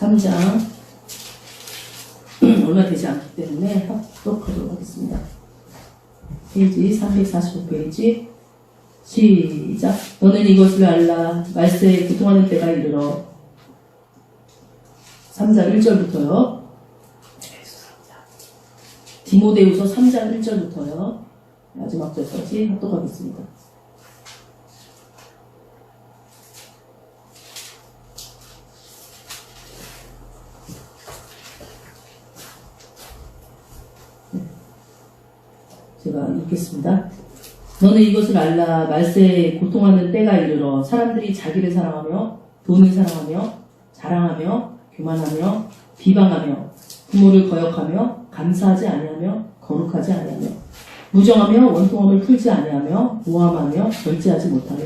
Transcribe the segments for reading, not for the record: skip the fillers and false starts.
3장 얼마 되지 않기 때문에 합독하도록 하겠습니다. 페이지 345페이지 시작. 너는 이것을 알라. 말세에 고통하는 때가 이르러. 3장 1절부터요. 디모데후서 3장 1절부터요. 마지막 절까지 합독하겠습니다. 제가 읽겠습니다. 너는 이것을 알라. 말세에 고통하는 때가 이르러 사람들이 자기를 사랑하며 돈을 사랑하며 자랑하며 교만하며 비방하며 부모를 거역하며 감사하지 아니하며 거룩하지 아니하며 무정하며 원통함을 풀지 아니하며 모함하며 절제하지 못하며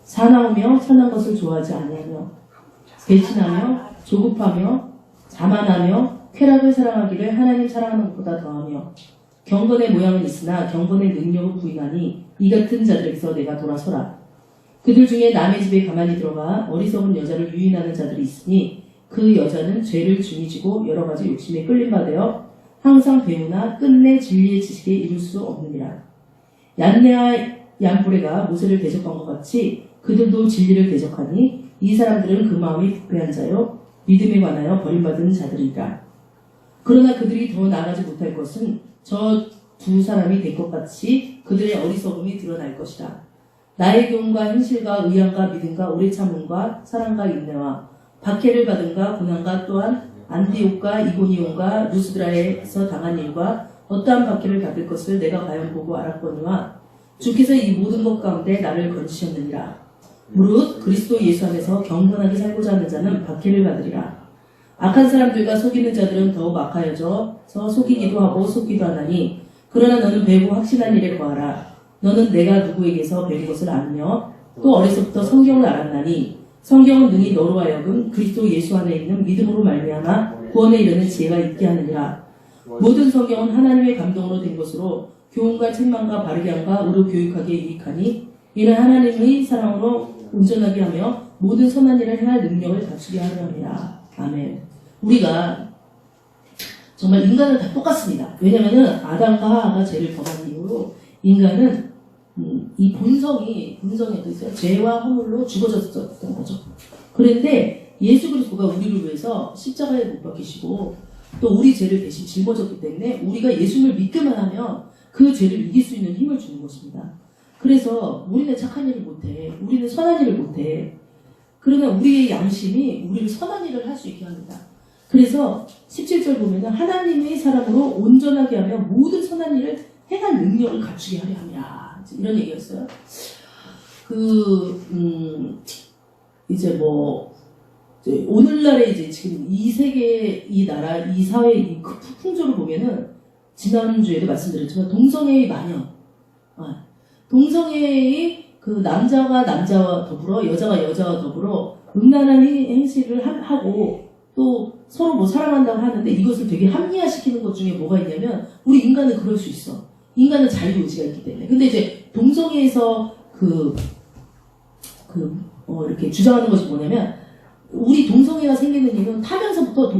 사나우며 선한 것을 좋아하지 아니하며 배신하며 조급하며 자만하며 쾌락을 사랑하기를 하나님 사랑하는 것보다 더하며 경건의 모양은 있으나 경건의 능력을 부인하니 이 같은 자들에게서 내가 돌아서라. 그들 중에 남의 집에 가만히 들어가 어리석은 여자를 유인하는 자들이 있으니 그 여자는 죄를 중이지고 여러 가지 욕심에 끌린 바 되어 항상 배우나 끝내 진리의 지식에 이룰 수 없느니라. 얀네와 얀브레가 모세를 대적한 것 같이 그들도 진리를 대적하니 이 사람들은 그 마음이 부패한 자요 믿음에 관하여 버림받은 자들이라. 그러나 그들이 더 나아가지 못할 것은 저 두 사람이 될 것 같이 그들의 어리석음이 드러날 것이라. 나의 교훈과 행실과 의향과 믿음과 오래 참음과 사랑과 인내와 박해를 받은가 고난과 또한 안디옥과 이고니온과 루스드라에서 당한 일과 어떠한 박해를 받을 것을 내가 과연 보고 알았거니와 주께서 이 모든 것 가운데 나를 건지셨느니라. 무릇 그리스도 예수 안에서 경건하게 살고자 하는 자는 박해를 받으리라. 악한 사람들과 속이는 자들은 더욱 악하여져서 속이기도 하고 속기도 하나니 그러나 너는 배우고 확신한 일에 거하라. 너는 내가 누구에게서 배운 것을 아느며 또 어려서부터 성경을 알았나니 성경은 능히 너로 하여금 그리스도 예수 안에 있는 믿음으로 말미암아 구원에 이르는 지혜가 있게 하느니라. 모든 성경은 하나님의 감동으로 된 것으로 교훈과 책망과 바르게 함과 의로 교육하기에 유익하니 이는 하나님의 사랑으로 온전하게 하며 모든 선한 일을 행할 능력을 갖추게 하려 함이라. 아멘. 우리가 정말 인간은 다 똑같습니다. 왜냐하면 아담과 하와가 죄를 범한 이후로 인간은 이 본성에 있어요. 죄와 허물로 죽어졌던 거죠. 그런데 예수 그리스도가 우리를 위해서 십자가에 못 박히시고 또 우리 죄를 대신 짊어졌기 때문에 우리가 예수를 믿기만 하면 그 죄를 이길 수 있는 힘을 주는 것입니다. 그래서 우리는 착한 일을 못해. 우리는 선한 일을 못해. 그러나 우리의 양심이 우리를 선한 일을 할 수 있게 합니다. 그래서 17절 보면은 하나님의 사람으로 온전하게 하며 모든 선한 일을 행할 능력을 갖추게 하려 함이라. 이런 얘기였어요. 오늘날에 이제 지금 이 세계, 이 나라, 이 사회, 이 풍조를 보면은 지난주에도 말씀드렸지만 동성애의 만연. 동성애의 그 남자가 남자와 더불어 여자가 여자와 더불어 음란한 행실을 하고 또 서로 뭐 사랑한다고 하는데 이것을 되게 합리화시키는 것 중에 뭐가 있냐면 우리 인간은 그럴 수 있어. 인간은 자유의지가 있기 때문에. 근데 이제 동성애에서 이렇게 주장하는 것이 뭐냐면 우리 동성애가 생기는 이유는 나면서부터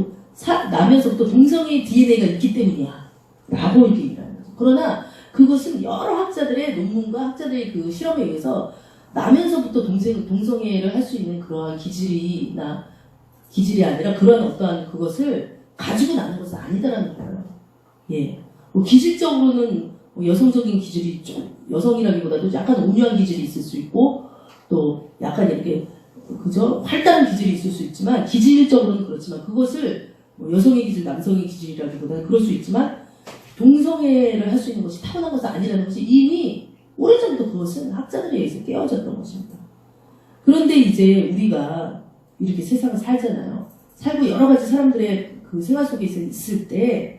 동성애의 DNA가 있기 때문이야. 라고 이렇게 얘기하는 거죠. 그러나 그것은 여러 학자들의 논문과 학자들의 그 실험에 의해서 나면서부터 동성애를 할 수 있는 그러한 기질이 아니라 그러한 어떠한 그것을 가지고 나는 것은 아니다라는 거예요. 예. 뭐 기질적으로는 여성적인 기질이 좀, 여성이라기보다도 약간 온유한 기질이 있을 수 있고, 또 약간 이렇게, 활달한 기질이 있을 수 있지만, 기질적으로는 그렇지만, 그것을 여성의 기질, 남성의 기질이라기보다는 그럴 수 있지만, 동성애를 할 수 있는 것이 타고난 것은 아니라는 것이 이미 오래전부터 그것은 학자들에 의해서 깨어졌던 것입니다. 그런데 이제 우리가 이렇게 세상을 살잖아요. 살고 여러 가지 사람들의 그 생활 속에 있을 때,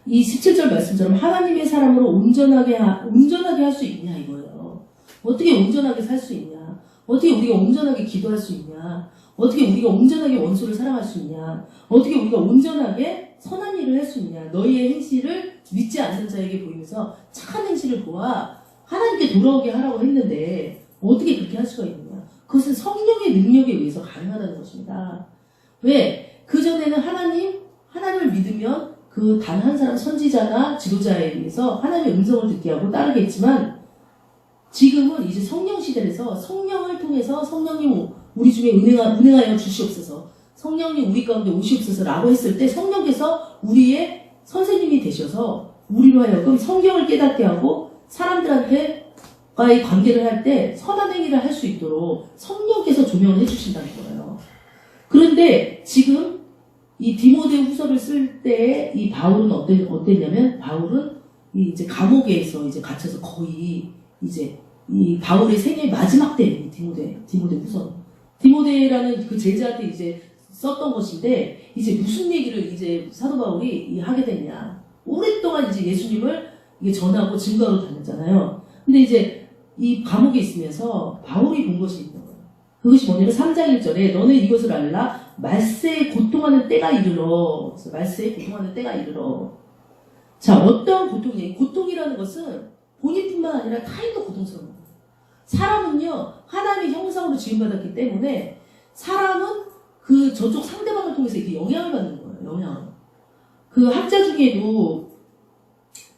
이 17절 말씀처럼 하나님의 사람으로 온전하게 할 수 있냐 이거예요. 어떻게 온전하게 살 수 있냐? 어떻게 우리가 온전하게 기도할 수 있냐? 어떻게 우리가 온전하게 원수를 사랑할 수 있냐? 어떻게 우리가 온전하게 선한 일을 할 수 있냐? 너희의 행실을 믿지 않는 자에게 보이면서 착한 행실을 보아 하나님께 돌아오게 하라고 했는데 어떻게 그렇게 할 수가 있느냐? 그것은 성령의 능력에 의해서 가능하다는 것입니다. 왜? 그전에는 하나님을 믿으면 그 단 한 사람 선지자나 지도자에 의해서 하나님의 음성을 듣게 하고 따르겠지만 지금은 이제 성령 시대에서 성령을 통해서 성령님 우리 중에 운행하여 주시옵소서, 성령님 우리 가운데 오시옵소서 라고 했을 때 성령께서 우리의 선생님이 되셔서 우리로 하여금 성경을 깨닫게 하고 사람들한테과의 관계를 할 때 선한 행위를 할 수 있도록 성령께서 조명을 해주신다는 거예요. 그런데 지금 이 디모데 후서를 쓸 때 이 바울은 어땠냐면 바울은 이제 감옥에서 이제 갇혀서 거의 이제 이 바울의 생애 마지막 때 디모데 후서. 디모데라는 그 제자한테 이제 썼던 것인데 이제 무슨 얘기를 이제 사도 바울이 하게 됐냐. 오랫동안 이제 예수님을 이게 전하고 증거하러 다녔잖아요. 근데 이제 이 감옥에 있으면서 바울이 본 것이 있는 거예요. 그것이 뭐냐면 3장 1절에 너는 이것을 알라 말세에 고통하는 때가 이르러. 그래서 말세에 고통하는 때가 이르러. 자, 어떤 고통이냐. 고통이라는 것은 본인뿐만 아니라 타인도 고통스러운 거예요. 사람은요 하나님의 형상으로 지음받았기 때문에 사람은 그 저쪽 상대방을 통해서 이렇게 영향을 받는 거예요. 영향. 그 학자 중에도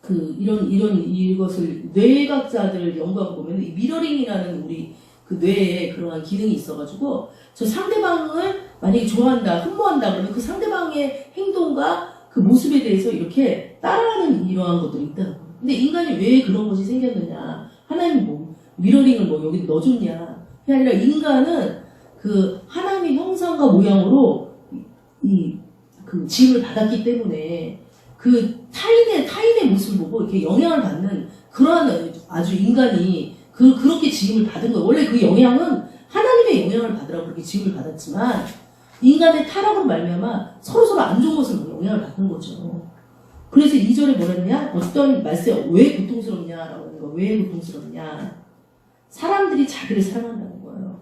그 이것을 뇌과학자들 연구하고 보면 이 미러링이라는 우리 그 뇌에 그러한 기능이 있어가지고 저 상대방을 만약에 좋아한다, 흠모한다 그러면 그 상대방의 행동과 그 모습에 대해서 이렇게 따라하는 이러한 것들이 있다는 거예요. 근데 인간이 왜 그런 것이 생겼느냐? 하나님이 뭐 미러링을 뭐 여기 넣어줬냐? 그게 아니라 인간은 그 하나님의 형상과 모양으로 그 지음을 받았기 때문에 그 타인의 모습을 보고 이렇게 영향을 받는 그러한 아주 인간이 그렇게 지음을 받은 거예요. 원래 그 영향은 하나님의 영향을 받으라고 그렇게 지음을 받았지만 인간의 타락으로 말미암아 서로서로 안 좋은 것을 영향을 받는 거죠. 그래서 2절에 뭐라 했냐? 어떤 말세 왜 고통스럽냐라고 하는 거. 왜 고통스럽냐? 사람들이 자기를 사랑한다는 거예요.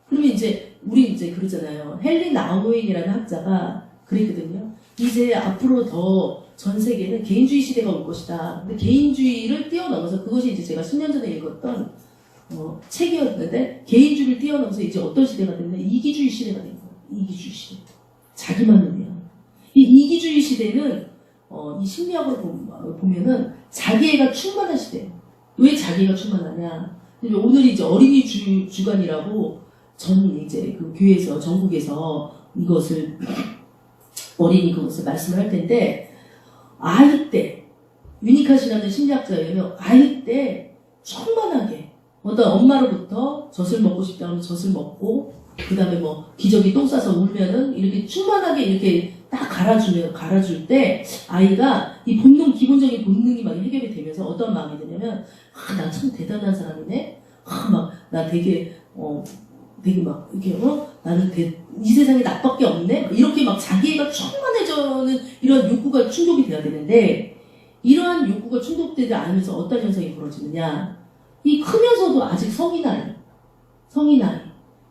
그러면 이제 우리 이제 그러잖아요. 헨리 나우인이라는 학자가 그랬거든요. 이제 앞으로 더 전 세계는 개인주의 시대가 올 것이다. 근데 개인주의를 뛰어넘어서 그것이 이제 제가 10년 전에 읽었던 책이었는데 개인주의를 뛰어넘어서 이제 어떤 시대가 됐냐? 이기주의 시대가 된 거예요. 이기주의 시대. 자기만을 위한. 이 이기주의 시대는 이 심리학으로 보면은 자기애가 충만한 시대예요. 왜 자기애가 충만하냐? 오늘 이제 어린이 주간이라고 이제 그 교회에서 전국에서 이것을 어린이 그것을 말씀을 할 텐데 아이 때 유니카시라는 심리학자에 의하면 아이 때 충만하게 어떤 엄마로부터 젖을 먹고 싶다 하면 젖을 먹고 그 다음에 뭐 기저귀 똥 싸서 울면은 이렇게 충만하게 이렇게 딱 갈아줄 때 아이가 이 기본적인 본능이 많이 해결이 되면서 어떤 마음이 드냐면 나 참 대단한 사람이네. 나 되게 막 이렇게 나는 이 세상에 나밖에 없네. 이렇게 막 자기애가 충만해져는 이런 욕구가 충족이 돼야 되는데 이러한 욕구가 충족되지 않으면서 어떤 현상이 벌어지느냐? 이 크면서도 아직 성인아이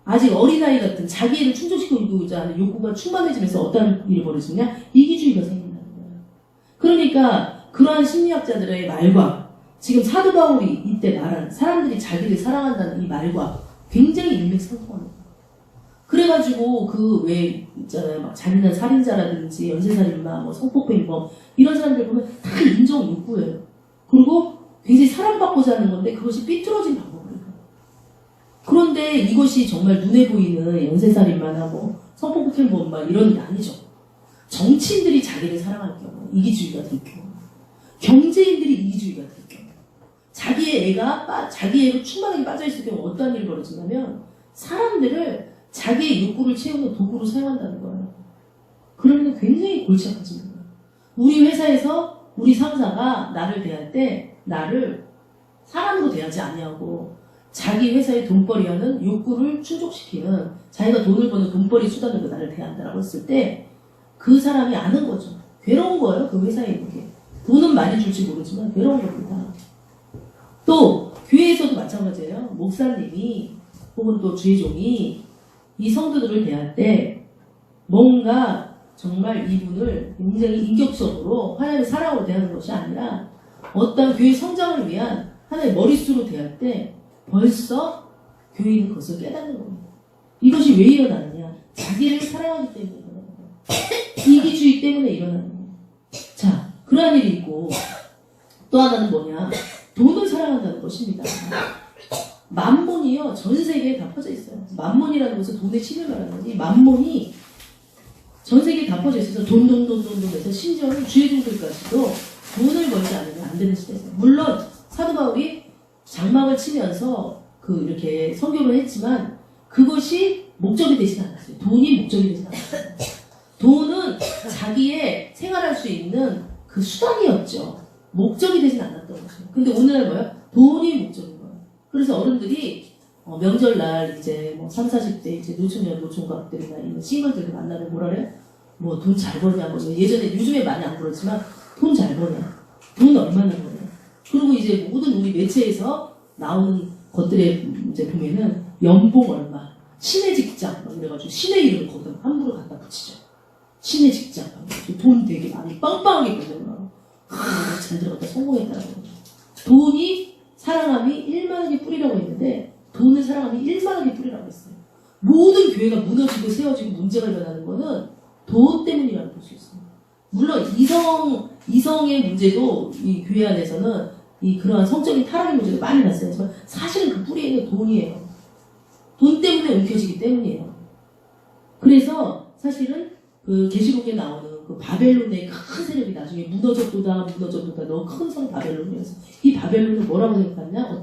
아직 어린아이 같은 자기애를 충족시키고자 하는 욕구가 충만해지면서 어떤 일이 벌어지느냐? 이기주의가 생긴다는 거예요. 그러니까 그러한 심리학자들의 말과 지금 사도 바울이 이때 말한 사람들이 자기를 사랑한다는 이 말과 굉장히 일맥상통하는 거예요. 그래가지고 그 왜 있잖아요. 막 잔인한 살인자라든지 연쇄살인마, 뭐 성폭행범 이런 사람들 보면 다 인정 욕구예요. 그리고 굉장히 사랑받고자 하는 건데 그것이 삐뚤어진 방법이에요. 그런데 이것이 정말 눈에 보이는 연쇄살인마나 뭐 성폭행범 막 이런 게 아니죠. 정치인들이 자기를 사랑할 경우 이기주의가 될 경우, 경제인들이 이기주의가 될 경우, 자기의 애로 충만하게 빠져있을 경우 어떤 일이 벌어지냐면 사람들을 자기의 욕구를 채우는 도구로 사용한다는 거예요. 그러면 굉장히 골치 아파지는 거예요. 우리 회사에서 우리 상사가 나를 대할 때 나를 사람으로 대하지 아니하고 자기 회사의 돈벌이하는 욕구를 충족시키는 자기가 돈을 버는 돈벌이 수단으로 나를 대한다라고 했을 때 그 사람이 아는 거죠. 괴로운 거예요. 그 회사에 있는 게. 돈은 많이 줄지 모르지만 괴로운 겁니다. 또 교회에서도 마찬가지예요. 목사님이 혹은 또 주의종이 이 성도들을 대할 때 뭔가 정말 이분을 굉장히 인격적으로 하나님의 사랑으로 대하는 것이 아니라 어떤 교회 성장을 위한 하나의 머릿수로 대할 때 벌써 교회는 그것을 깨닫는 겁니다. 이것이 왜 일어나느냐? 자기를 사랑하기 때문에 일어나는 거예요. 이기주의 때문에 일어나는 거예요. 자, 그러한 일이 있고 또 하나는 뭐냐? 돈을 사랑한다는 것입니다. 만몬이요, 전 세계에 다 퍼져 있어요. 만몬이라는 것은 돈의 신을 말하는 거지. 만몬이 전 세계에 다 퍼져 있어서 돈 해서 심지어는 주의 종들까지도 돈을 벌지 않으면 안 되는 시대였어요. 물론 사도 바울이 장막을 치면서 이렇게 선교를 했지만 그것이 목적이 되진 않았어요. 돈이 목적이 되진 않았어요. 돈은 자기의 생활할 수 있는 그 수단이었죠. 목적이 되진 않았던 거죠. 근데 오늘날 뭐야? 돈이 목적인 거예요. 그래서 어른들이 명절날 이제 뭐 30, 40대 이제 노처녀, 노총각들이나 이런 싱글들도 만나면 뭐라 그래? 뭐 돈 잘 버냐, 뭐 예전에 요즘에 많이 안 그렇지만 돈 잘 버냐, 돈 얼마나 버냐. 그리고 이제 모든 우리 매체에서 나오는 것들에 이제 보면은 연봉 얼마, 신의 직장, 막 이래가지고 신의 이름을 거기다 함부로 갖다 붙이죠. 신의 직장, 돈 되게 많이 빵빵하게 벌잖아. 잘 들어갔다 성공했다라고. 돈이 사랑함이 1만원이 뿌리라고 했는데 돈을 사랑함이 1만원이 뿌리라고 했어요. 모든 교회가 무너지고 세워지고 문제가 일어나는 거는 돈 때문이라고 볼 수 있습니다. 물론 이성의 문제도 이 교회 안에서는 그러한 성적인 타락의 문제가 많이 났어요. 하지만 사실은 그 뿌리에는 돈이에요. 돈 때문에 움켜쥐기 때문이에요. 그래서 사실은 그 계시록에 나오는 그 바벨론의 큰 세력이 나중에 무너졌도다 너무 큰 성 바벨론이어서 이 바벨론은 뭐라고 생각하냐?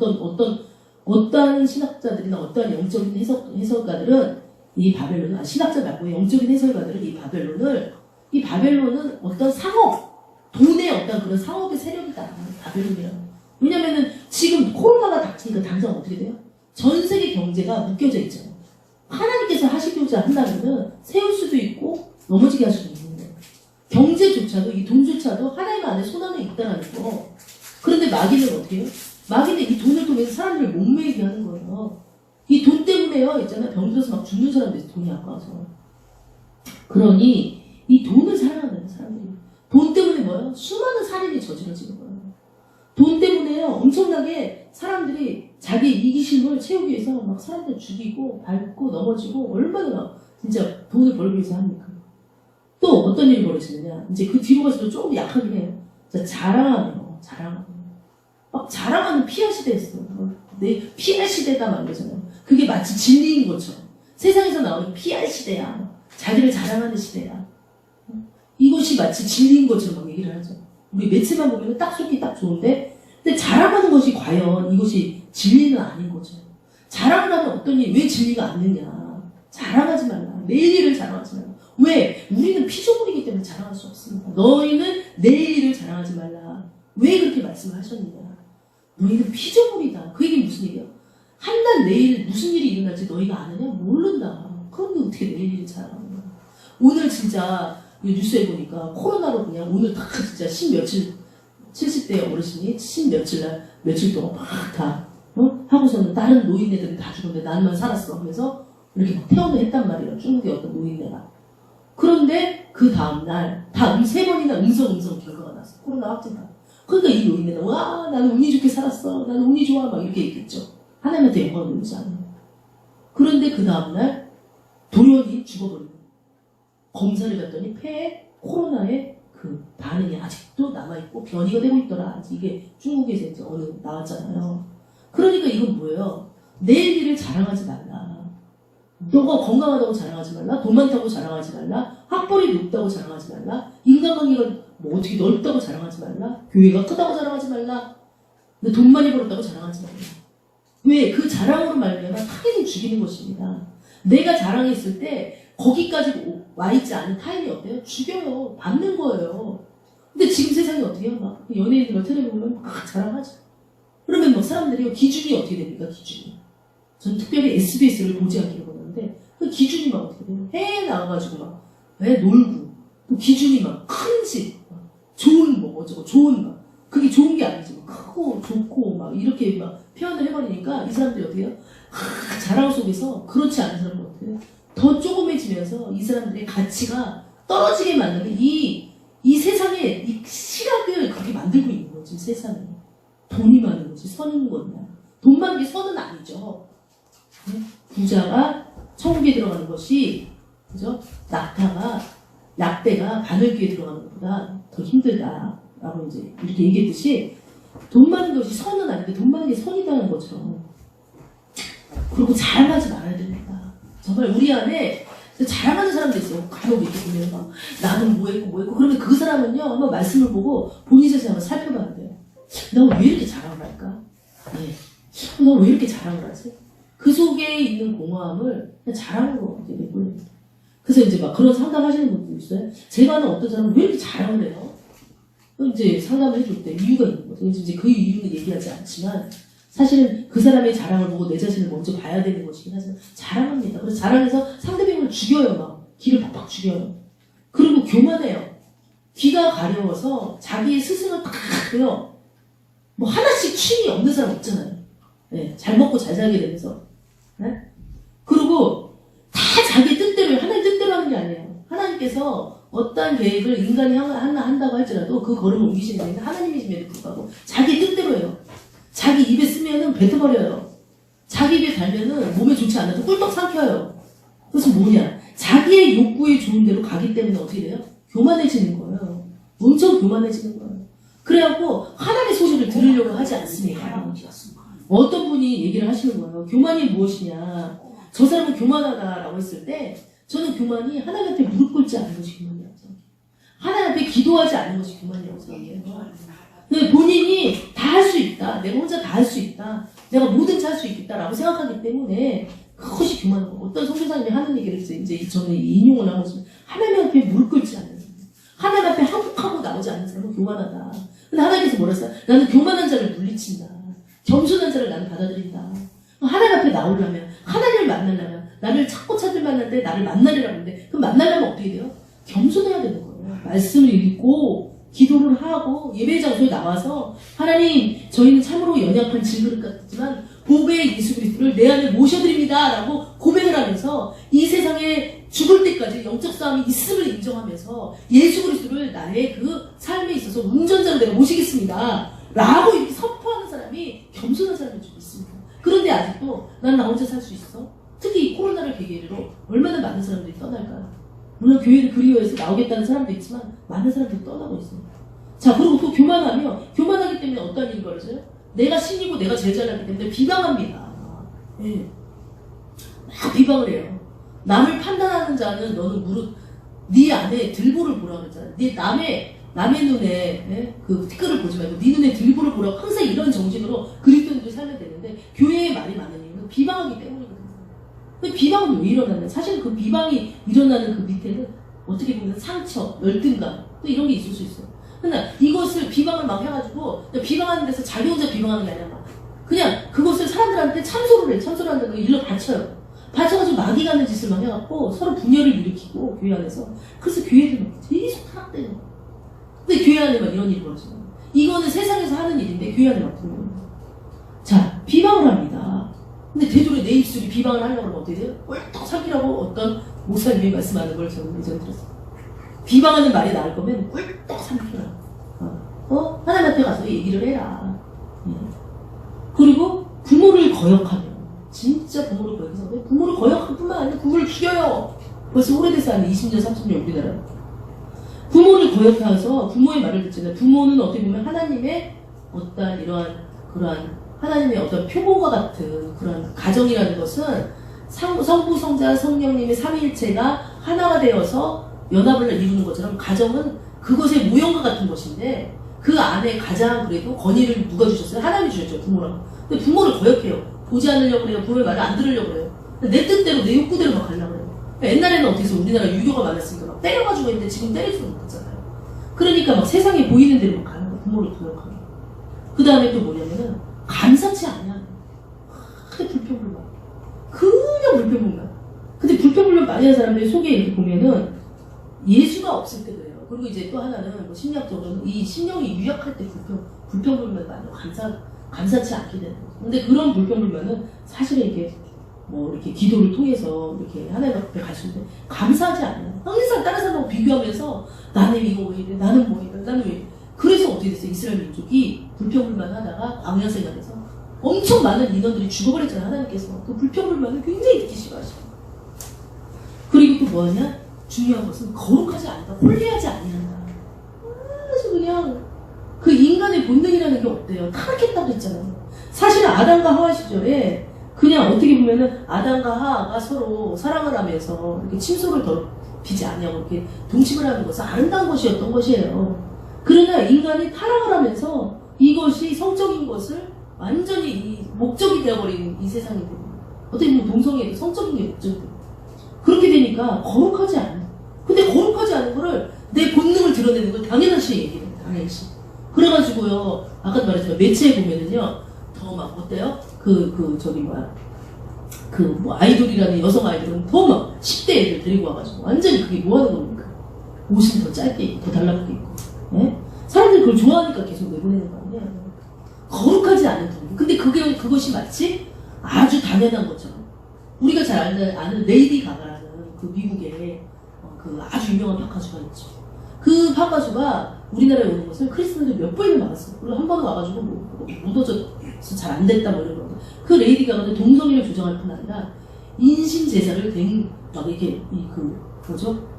어떤 신학자들이나 어떤 영적인 해석가들은 이 바벨론은 신학자 말고 영적인 해설가들은 이 바벨론은 어떤 상업, 돈의 어떤 그런 상업의 세력이다. 바벨론이라는. 왜냐면은 지금 코로나가 닥치니까 당장 어떻게 돼요? 전 세계 경제가 묶여져 있잖아요. 하나님께서 하시고자 한다면은 세울 수도 있고 넘어지게 할 수도 있는 거예요. 경제조차도 이 돈조차도 하나님 안에 손 안에 있다는 거. 그런데 마귀는 어떻게 해요? 마귀는 이 돈을 통해서 사람들을 목매이게 하는 거예요. 이 돈 때문에요. 있잖아. 병들어서 막 죽는 사람들이 돈이 아까워서. 그러니 이 돈을 사랑하는 사람들이 돈 때문에 뭐예요? 수많은 살인이 저질러지는 거예요. 돈 때문에요. 엄청나게 사람들이 자기 이기심을 채우기 위해서 막 사람들 죽이고 밟고 넘어지고 얼마나 진짜 돈을 벌기 위해서 합니까? 또 어떤 일이 벌어지느냐? 이제 그 뒤로 갈수록 조금 약하긴 해요. 자랑하면 막 자랑하는 PR 시대였어요. 내 PR 시대다 막 이러잖아요. 그게 마치 진리인 것처럼 세상에서 나오는 PR 시대야. 자기를 자랑하는 시대야. 이것이 마치 진리인 것처럼 막 얘기를 하죠. 우리 매체만 보면 딱 속이 딱 좋은데 근데 자랑하는 것이 과연 이것이 진리는 아닌 거죠. 자랑을 하면 어떤 일, 왜 진리가 않느냐. 자랑하지 말라. 내일 일을 자랑하지 말라. 왜? 우리는 피조물이기 때문에 자랑할 수 없습니다. 너희는 내일 일을 자랑하지 말라. 왜 그렇게 말씀을 하셨느냐. 너희는 피조물이다. 그 얘기는 무슨 얘기야? 한날 내일 무슨 일이 일어날지 너희가 아느냐? 모른다. 그런데 어떻게 내일 일을 자랑하는 거야. 오늘 진짜 뉴스에 보니까 코로나로 그냥 오늘 다 진짜 70대 어르신이 며칠 동안 막 다 하고서는 다른 노인네들은 다 죽었는데 나만 살았어. 그래서 이렇게 막 퇴원을 했단 말이에요. 중국의 어떤 노인네가. 그런데 그 다음날 다 3번이나 음성 결과가 났어. 코로나 확진다. 그러니까 이 노인네는 와 나는 운이 좋게 살았어. 나는 운이 좋아. 막 이렇게 얘기했죠. 하나님한테 영광을 돌리지 않아요. 그런데 그 다음날 돌연히 죽어버린 거예요. 검사를 갔더니 폐에 코로나의 그 반응이 아직도 남아있고 변이가 되고 있더라. 이게 중국에서 이제 어느 나왔잖아요. 그러니까 이건 뭐예요? 내일 일을 자랑하지 말라. 너가 건강하다고 자랑하지 말라. 돈 많다고 자랑하지 말라. 학벌이 높다고 자랑하지 말라. 인간관계가 뭐 어떻게 넓다고 자랑하지 말라. 교회가 크다고 자랑하지 말라. 너 돈 많이 벌었다고 자랑하지 말라. 왜? 그 자랑으로 말미암아 타인을 죽이는 것입니다. 내가 자랑했을 때 거기까지 와 있지 않은 타인이 어때요? 죽여요. 받는 거예요. 근데 지금 세상이 어떻게 해요? 막 연예인들 텔레비 보면 막 자랑하죠. 그러면 뭐 사람들이 기준이 어떻게 됩니까? 기준이. 전 특별히 SBS를 보지 않기로 보는데 그 기준이 막 어떻게 돼요? 해외에 나와가지고 막 놀고 또 기준이 막 큰 집, 좋은 뭐 어쩌고 좋은 막 그게 좋은 게 아니지. 뭐 크고 좋고 막 이렇게 막 표현을 해버리니까 이 사람들이 어떻게 해요? 자랑 속에서 그렇지 않은 사람은 어떻게 해요? 더 조그매지면서 이 사람들의 가치가 떨어지게 만드는 이 세상에 이 시각을 그렇게 만들고 있는 거지. 세상에 돈이 많은 거지. 선인 거냐. 돈 많은 게 선은 아니죠. 부자가 천국에 들어가는 것이, 그죠? 낙대가 바늘귀에 들어가는 것보다 더 힘들다라고 이제 이렇게 얘기했듯이, 돈 많은 것이 선은 아닌데 돈 많은 게 선이라는 것처럼. 그리고 자랑하지 말아야 됩니다. 정말 우리 안에 자랑하는 사람도 있어요. 간혹 이렇게 보면 막 나는 뭐 했고 그러면 그 사람은요 한번 말씀을 보고 본인 자신을 한번 살펴봐야 돼요. 나 왜 이렇게 자랑을 할까? 나 왜 이렇게 자랑을 하지? 그 속에 있는 공허함을 그냥 자랑으로 이제 내보냅니다. 그래서 이제 막 그런 상담하시는 분들 있어요. 제가 아는 어떤 사람은 왜 이렇게 자랑을 해요? 이제 상담을 해줄 때 이유가 있는 거죠. 이제 그 이유는 얘기하지 않지만, 사실은 그 사람의 자랑을 보고 내 자신을 먼저 봐야 되는 것이긴 하지만 자랑합니다. 그래서 자랑해서 상대방을 죽여요. 막 귀를 팍팍 죽여요. 그리고 교만해요. 귀가 가려워서 자기의 스승을 딱 해요. 뭐 하나씩 취미 없는 사람 없잖아요. 네, 잘 먹고 잘 살게 되면서. 네? 그리고 다 자기 뜻대로, 하나님 뜻대로 하는 게 아니에요. 하나님께서 어떠한 계획을 인간이 하나 한다고 할지라도 그 걸음을 옮기시는 게 하나님이심에도 불구하고 자기 뜻대로 해요. 자기 입에 쓰면은 뱉어버려요. 자기 입에 달면은 몸에 좋지 않아도 꿀떡 삼켜요. 그래서 뭐냐? 자기의 욕구에 좋은 대로 가기 때문에 어떻게 돼요? 교만해지는 거예요. 엄청 교만해지는 거예요. 그래갖고 하나님의 소리를 들으려고 하지 않습니다. 어떤 분이 얘기를 하시는 거예요. 교만이 무엇이냐? 저 사람은 교만하다라고 했을 때 저는 교만이 하나님 앞에 무릎 꿇지 않는 것이 교만이라고 생각해요. 하나님 앞에 기도하지 않는 것이 교만이라고 생각해요. 본인이 다 할 수 있다. 내가 혼자 다 할 수 있다. 내가 뭐든지 할 수 있겠다라고 생각하기 때문에 그것이 교만한 거예요. 어떤 선교사님이 하는 얘기를 했어요. 이제 저는 인용을 하고 있으면 하나님 앞에 무릎 꿇지 않는 사람. 하나님 앞에 한복하고 나오지 않는 사람은 교만하다. 근데 하나님께서 뭐라 했어요? 나는 교만한 자를 물리친다. 겸손한 자를 나는 받아들인다. 하나님 앞에 나오려면, 하나님을 만나려면, 나를 찾고 찾을 만한데 나를 만나려고 하는데, 그럼 만나려면 어떻게 돼요? 겸손해야 되는 거예요. 말씀을 읽고, 기도를 하고, 예배 장소에 나와서, 하나님, 저희는 참으로 연약한 질그릇 같지만, 보배의 예수 그리스도를 내 안에 모셔드립니다. 라고 고백을 하면서, 이 세상에 죽을 때까지 영적 싸움이 있음을 인정하면서, 예수 그리스도를 나의 그 삶에 있어서 운전자로 내가 모시겠습니다. 라고 이렇게 선포하는 사람이 겸손한 사람이 좀 있습니다. 그런데 아직도 난 나 혼자 살 수 있어? 특히 이 코로나를 계기로 얼마나 많은 사람들이 떠날까요? 물론 교회를 그리워해서 나오겠다는 사람도 있지만 많은 사람들이 떠나고 있습니다. 자, 그리고 또 교만하기 때문에 어떤 일이 벌어져요? 내가 신이고 내가 제일 잘나기 때문에 비방합니다. 네. 막 비방을 해요. 남을 판단하는 자는 너는 네 안에 들보를 보라고 그랬잖아요. 남의 눈에 그 티끌을 보지 말고 네 눈에 들보를 보라고 항상 이런 정신으로 그리스도인들이 살면 되는데, 교회에 말이 많은 이유는 비방하기 때문이거든요. 근데 비방은 왜 일어나냐? 사실 그 비방이 일어나는 그 밑에는 어떻게 보면 상처, 열등감 또 이런 게 있을 수 있어요. 근데 이것을 비방을 막 해가지고 비방하는 데서 자기 혼자 비방하는 게 아니라 막 그냥 그것을 사람들한테 참소를 해. 참소를 한다는 걸 일러 바쳐요. 바쳐가지고 마귀 가는 짓을 막 해갖고 서로 분열을 일으키고 교회 안에서. 그래서 교회들이 막 계속 타락되는 거예요. 근데 교회 안에 막 이런 일이 벌어져요. 이거는 세상에서 하는 일인데 교회 안에 막 들어오는 거예요. 자, 비방을 합니다. 근데 되도록 내 입술이 비방을 하려고 하면 어떻게 돼요? 꿀떡 삼키라고 어떤 목사님이 말씀하는 걸 저는 예전에 들었어요. 비방하는 말이 나올 거면 꿀떡 삼키라. 하나님 앞에 가서 얘기를 해라. 그리고 부모를 거역하며, 진짜 부모를 거역해서, 부모를 거역할 뿐만 아니라 부모를 죽여요. 벌써 오래돼서 한 20년, 30년 우리나라. 부모를 거역해서 부모의 말을 듣잖아요. 부모는 어떻게 보면 하나님의 어떤 그러한 하나님의 어떤 표본과 같은 그런 가정이라는 것은 성부, 성자, 성령님의 삼위일체가 하나가 되어서 연합을 이루는 것처럼 가정은 그것의 모형과 같은 것인데, 그 안에 가장 그래도 권위를 누가 주셨어요? 하나님이 주셨죠, 부모라고. 근데 부모를 거역해요. 보지 않으려고 그래요. 부모의 말을 안 들으려고 그래요. 내 뜻대로, 내 욕구대로 막 가려고 그래요. 옛날에는 어떻게 해서 우리나라 유교가 많았으니까 막 때려가지고 했는데 지금 때리지도 못하잖아요. 그러니까 막 세상에 보이는 대로 막 가는 거예요. 부모를 거역하게. 그 다음에 또 뭐냐면은 감사치 않냐. 근데 불평불만. 그냥 불평불만. 근데 불평불만 많이 하는 사람들이 속에 이렇게 보면은 예수가 없을 때 그래요. 그리고 이제 또 하나는 뭐 심리학적으로는 이 신령이 유약할 때 불평불만 많이 감사치 않게 되는 거죠. 근데 그런 불평불만은 사실은 이렇게 뭐 이렇게 기도를 통해서 이렇게 하나님 앞에 갈 수 있는데 감사하지 않아요. 항상 다른 사람하고 비교하면서 나는 이거 왜 이래, 나는 뭐 이래, 나는 왜 이래. 그래서 어떻게 됐어요? 이스라엘 민족이 불평불만 하다가 광야 생활에서 엄청 많은 인원들이 죽어버렸잖아요. 하나님께서. 그 불평불만을 굉장히 듣기 싫어하시고. 그리고 또 뭐하냐? 중요한 것은 거룩하지 않다. 홀리하지 아니한다. 아주 그냥 그 인간의 본능이라는 게 없대요. 타락했다고 했잖아요. 사실은 아담과 하와 시절에 그냥 어떻게 보면은 아담과 하와가 서로 사랑을 하면서 이렇게 침소를 더럽히지 않냐고 이렇게 동침을 하는 것은 아름다운 것이었던 것이에요. 그러나 인간이 타락을 하면서 이것이 성적인 것을 완전히 이 목적이 되어버린 이 세상이 됩니다. 어떻게 보면 동성애도 성적인 게 목적이 됩니다. 그렇게 되니까 거룩하지 않아. 근데 거룩하지 않은 거를 내 본능을 드러내는 걸 당연시 얘기해요. 당연시. 그래가지고요, 아까도 말했지만 매체에 보면은요, 더 막 어때요? 뭐 아이돌이라는 여성 아이돌은 더 막 10대 애들 데리고 와가지고 완전히 그게 뭐 하는 겁니까? 옷은 더 짧게 입고 더 달라붙게 입고. 예? 사람들이 그걸 좋아하니까 계속 내보내는 거 아니에요. 거룩하지 않은 돈. 근데 그것이 마치 아주 당연한 것처럼. 우리가 잘 아는 레이디 가가라는 그 미국의 그 아주 유명한 팝가수가 있죠. 그 팝가수가 우리나라에 오는 것을 크리스마스에 몇 번이나 막았어요. 그리고 한 번 와가지고 뭐 묻어져서 잘 안 됐다 뭐 이런 거. 그 레이디 가가는 동성애를 주장할 뿐 아니라 인신제사를 막 이렇게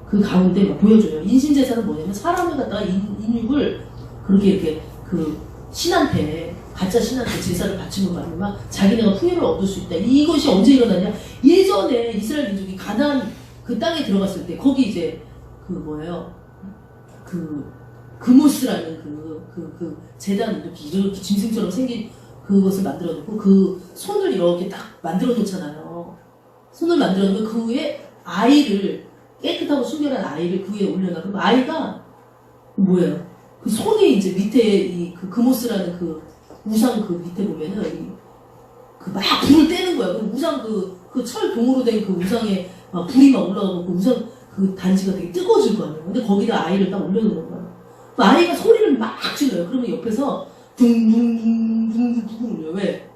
그 가운데 막 보여줘요. 인신제사는 뭐냐면 사람을 갖다가 인육을 그렇게 이렇게 그 신한테 가짜 신한테 제사를 바치는 말이막 자기네가 풍요를 얻을 수 있다. 이것이 언제 일어났냐? 예전에 이스라엘 민족이 가나안 그 땅에 들어갔을 때 거기 이제 그 뭐예요? 그 그모스라는 그 제단 이렇게 짐승처럼 생긴 그것을 만들어 놓고 그 손을 이렇게 딱 만들어 놓잖아요. 손을 만들어 놓고 그 위에 아이를 깨끗하고 순결한 아이를 그 위에 올려놔. 그럼 아이가 뭐예요? 그 손이 이제 밑에 그 그모스라는 그 우상 그 밑에 보면은 그 막 불을 떼는 거야. 그 우상 그 철동으로 된 그 우상에 막 불이 막 올라가고 그 우상 그 단지가 되게 뜨거워질 거 아니에요. 근데 거기다 아이를 딱 올려놓는 거야. 그 아이가 소리를 막 질러요. 그러면 옆에서 둥둥둥둥둥 울려요. 왜?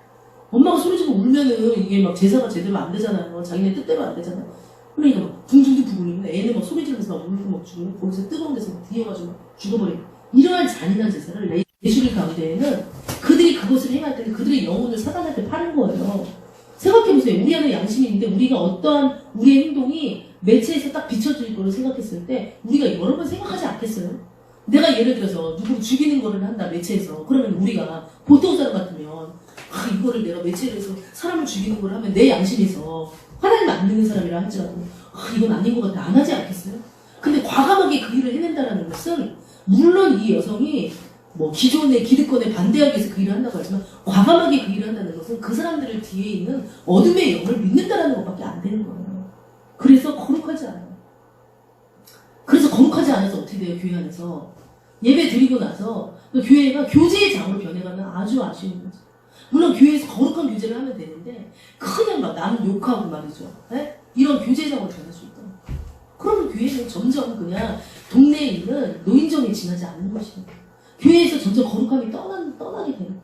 엄마가 소리 지르고 울면은 이게 막 제사가 제대로 안 되잖아요. 자기네 뜻대로 안 되잖아요. 그러니까 막 둥둥둥 울리면 애는 막 소리 지르면서 막 울고 막 죽으면 거기서 뜨거운 데서 막 뒤어가지고 막 죽어버리고. 이러한 잔인한 제사를 예수를 가운데에는 그들이 그것을 행할 때 그들의 영혼을 사단한테 파는 거예요. 생각해보세요. 우리 안에 양심이 있는데 우리가 어떠한 우리의 행동이 매체에서 딱 비춰질 거를 생각했을 때 우리가 여러 번 생각하지 않겠어요? 내가 예를 들어서 누구를 죽이는 거를 한다 매체에서. 그러면 우리가 보통 사람 같으면 이거를 내가 매체로 해서 사람을 죽이는 걸 하면 내 양심에서 하나님 안 믿는 사람이라 할지라도 이건 아닌 것 같아 안 하지 않겠어요? 근데 과감하게 그 일을 해낸다는 것은 물론 이 여성이 뭐 기존의 기득권에 반대하기 위해서 그 일을 한다고 하지만 과감하게 그 일을 한다는 것은 그 사람들을 뒤에 있는 어둠의 영을 믿는다는 것밖에 안 되는 거예요. 그래서 거룩하지 않아요. 그래서 거룩하지 않아서 어떻게 돼요? 교회 안에서 예배 드리고 나서 그 교회가 교제의 장으로 변해가면 아주 아쉬운 거죠. 물론 교회에서 거룩한 교제를 하면 되는데 그냥 막 남 욕하고 말이죠. 네? 이런 교제의 장으로 변할 수 있다. 그러면 교회는 점점 그냥 동네에 있는 노인정에 지나지 않는 것입니다. 교회에서 점점 거룩함이 떠나게 되는 거예요.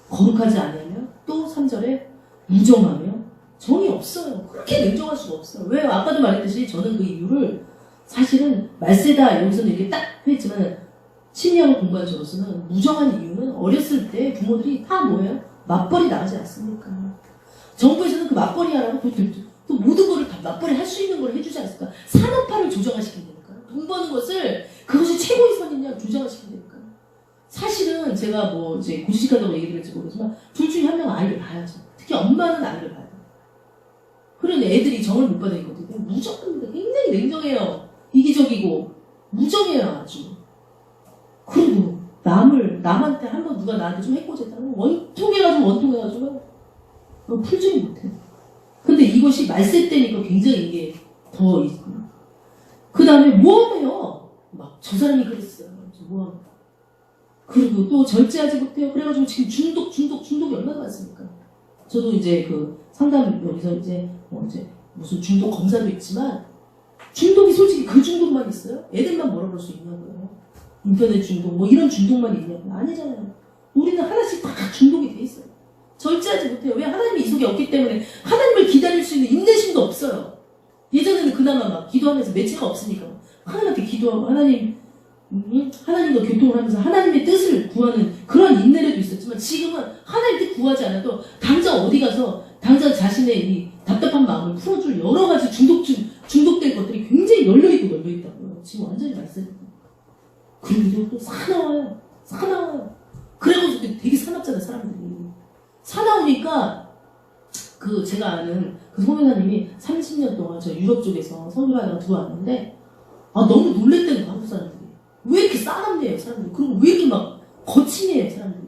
거룩하지 않으면 또 3절에 무정하며 정이 없어요. 그렇게 냉정할 수가 없어요. 왜? 아까도 말했듯이 저는 그 이유를 사실은 말세다 여기서는 이렇게 딱 했지만 심리학을 공부한 저로서는 무정한 이유는 어렸을 때 부모들이 다 뭐예요? 맞벌이 나가지 않습니까? 정부에서는 그 맞벌이 하라고 또 모든 거를 다 맞벌이 할 수 있는 걸 해주지 않습니까? 산업화를 조정화시킨다니까요. 돈 버는 것을 그것이 최고의 선이냐 조정화시킨다니까요. 사실은 제가 뭐 이제 고지식하다고 얘기 드릴지 모르지만 둘 중에 한 명은 아이를 봐야죠. 특히 엄마는 아이를 봐야 돼요. 그런 애들이 정을 못 받아 있거든요. 무정합니다. 굉장히 냉정해요. 이기적이고 무정해요 아주. 그리고 남한테 한번 누가 나한테 좀 해코지했다면 원통해가지고 풀지를 못해요. 근데 이것이 말세 때니까 굉장히 이게 더 있고. 그 다음에 모함해요. 막 저 사람이 그랬어요. 모함. 그리고 또 절제하지 못해요. 그래가지고 지금 중독이 얼마나 많습니까? 저도 이제 그 상담 여기서 이제 무슨 중독 검사도 있지만 중독이 솔직히 그 중독만 있어요? 애들만 물어볼 수 있는 거예요. 인터넷 중독 뭐 이런 중독만 있냐고. 아니잖아요. 우리는 하나씩 다 중독이 돼 있어요. 절제하지 못해요. 왜? 하나님이 이 속에 없기 때문에 하나님을 기다릴 수 있는 인내심도 없어요. 예전에는 그나마 막 기도하면서 매체가 없으니까 하나님한테 기도하고 하나님 하나님과 교통을 하면서 하나님의 뜻을 구하는 그런 인내력도 있었지만 지금은 하나님의 뜻 구하지 않아도 당장 어디 가서 당장 자신의 이 답답한 마음을 풀어줄 여러 가지 중독될 것들이 굉장히 널려있고 널려있다고요. 지금 완전히 말씀입니다. 그리고 또 사나워요. 사나워요. 그래가지고 되게 사납잖아요, 사람들이. 사나우니까 제가 아는 그 소명사님이 30년 동안 저 유럽 쪽에서 선교하다가 들어왔는데 너무 놀랬다는 거, 한국 사람들이. 왜 이렇게 싸납네요, 사람들이. 그리고 왜 이렇게 막 거친해요, 사람들이.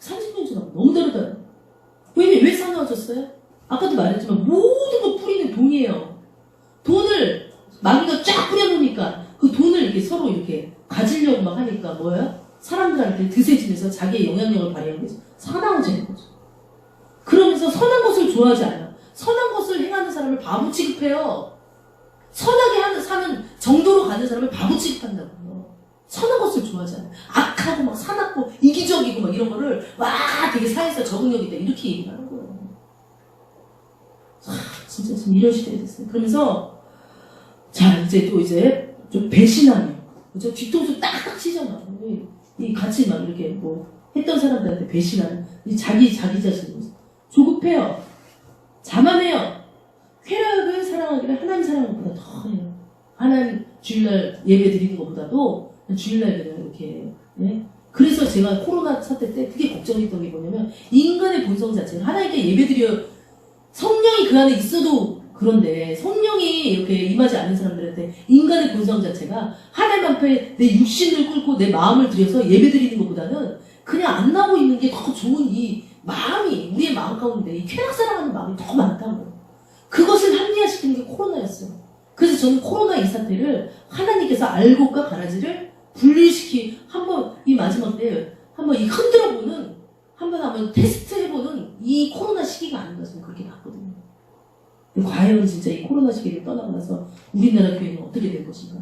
30년 전하고 너무 다르다. 왜 싸나워졌어요? 아까도 말했지만 모든 거 뿌리는 돈이에요. 돈을 마귀가 쫙 뿌려놓으니까 그 돈을 이렇게 서로 이렇게 가지려고 막 하니까 뭐예요? 사람들한테 드세지면서 자기의 영향력을 발휘하는 게 사나워지는 거죠. 그러면서 선한 것을 좋아하지 않아요. 선한 것을 행하는 사람을 바보 취급해요. 선하게 사는 정도로 가는 사람을 바보 취급한다고요. 선한 것을 좋아하지 않아요. 악하고 막 사납고 이기적이고 막 이런 거를 되게 사회에서 적응력 있다 이렇게 얘기하는 거예요. 진짜 지금 이런 시대가 됐어요. 그러면서 이제 좀 배신하며 그죠? 뒤통수 딱딱 치잖아. 이 같이 막 이렇게 뭐 했던 사람들한테 배신하는 자기 자신을 조급해요. 자만해요. 쾌락을 사랑하기를 하나님 사랑하는 것보다 더 해요. 하나님 주일날 예배 드리는 것보다도 주일날 그냥 이렇게 그래서 제가 코로나 사태 때 크게 걱정했던 게 뭐냐면 인간의 본성 자체는 하나님께 예배 드려 성령이 그 안에 있어도 그런데 성령이 이렇게 임하지 않는 사람들한테 인간의 본성 자체가 하나님 앞에 내 육신을 끌고 내 마음을 들여서 예배 드리는 것보다는 그냥 안 나고 있는 게 더 좋은 이 마음이 우리의 마음 가운데 이 쾌락 사랑하는 마음이 더 많다고요. 그것을 합리화시키는 게 코로나였어요. 그래서 저는 코로나 이 사태를 하나님께서 알곡과 가라지를 분리시키 한번 이 마지막 때 한번 이 흔들어보는 한번 테스트해보는 이 코로나 시기가 아닌가 저는 그렇게 봤거든요. 과연 진짜 이 코로나 시기를 떠나고 나서 우리나라 교회는 어떻게 될 것인가.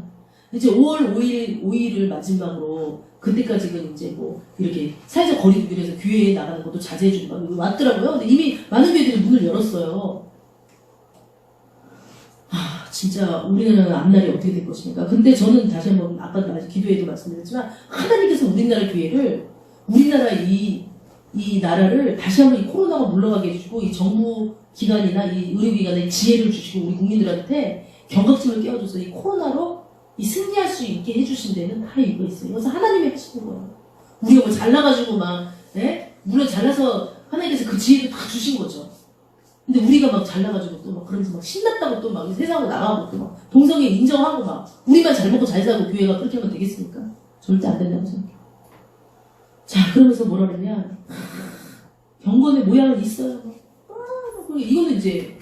이제 5월 5일을 마지막으로 그때까지는 이제 뭐 이렇게 사회적 거리두기를 해서 교회에 나가는 것도 자제해주고 왔더라고요. 근데 이미 많은 교회들이 문을 열었어요. 진짜 우리나라는 앞날이 어떻게 될 것입니까? 근데 저는 다시 한번 아까도 기도에도 말씀드렸지만 하나님께서 우리나라 교회를 우리나라 이 나라를 다시 한번 이 코로나가 물러가게 해주시고 이 정부 기관이나 이 의료기관에 지혜를 주시고 우리 국민들한테 경각심을 깨워줘서 이 코로나로 이 승리할 수 있게 해주신 데는 다 이유가 있어요. 그래서 하나님이 하시는 거예요. 우리가 뭐 잘나가지고 막 물론 잘나서 하나님께서 그 지혜도 다 주신 거죠. 근데 우리가 막 잘나가지고 또 막 그러면서 막 신났다고 또 막 세상으로 나가고 또 막 동성애 인정하고 막 우리만 잘 먹고 잘 살고 교회가 그렇게 하면 되겠습니까? 절대 안 된다고 생각해요. 자, 그러면서 뭐라 그러냐. 경건의 모양은 있어요. 이거는 이제